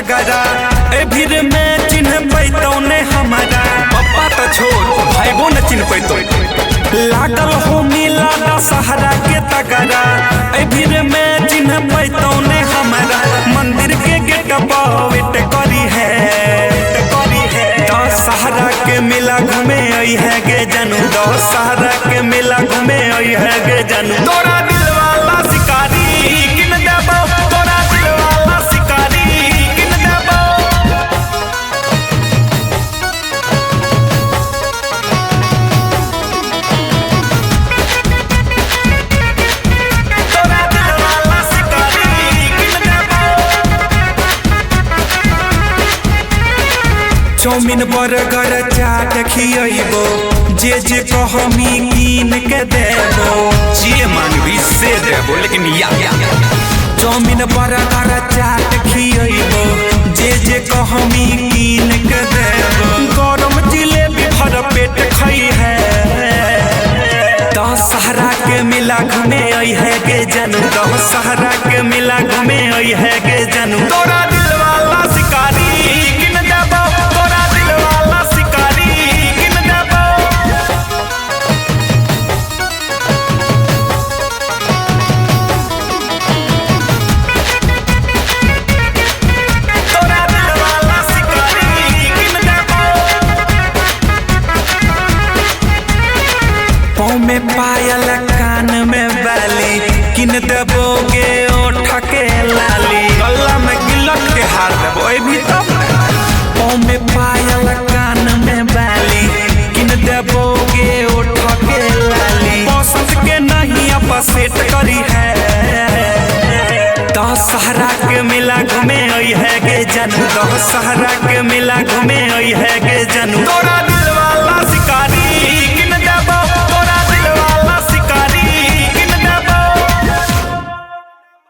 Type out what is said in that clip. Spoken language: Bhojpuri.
तगड़ा ए भीड़ में चिन्ह पैतौ ने हमारा पप्पा तो छोड़ भाईबो न चिन्ह पैतौ लागल हो मिला दशहरा के तगड़ा ए भीड़ में चिन्ह पैतौ ने हमारा मंदिर के गेट वेट करी है दशहरा के मेला घूमे आई है गे जनू दशहरा के मेला घूमे आई है गे जनू तोरा दिल वाला शिकारी किन देबो तोरा दिल वाला शिकारी किन देबो तोरा दिल वाला शिकारी किन देबो चौमिन बर्गर चाट खियबो जे जे कहमी कीन के देबो जे मांगबी से देबो लेकिन या चौमिन बर्गर चाट खियबो जे जे कहमी कीन के देबो गरम जिलेबी भर पेट खई है दशहरा के मेला घूमे आई है गे जनू दशहरा के मेला घूमे आई है गे जनू तोरा दिल वाला शिकारी किन देबो तोरा दिल वाला शिकारी किन देबो तोरा दिल वाला शिकारी किन देबो पाँव में पायल कान में बाली किन देबो गे ओठ के लाली गला में गिलट के हार देबो ए भी तब पाँव में पायल कान में बाली किन देबो गे ओठ के लाली पसंद के नहीं अब सेट करी है दशहरा के मेला घूमे आई है गे जनू दशहरा के मेला घूमे आई है गे जनू तोरा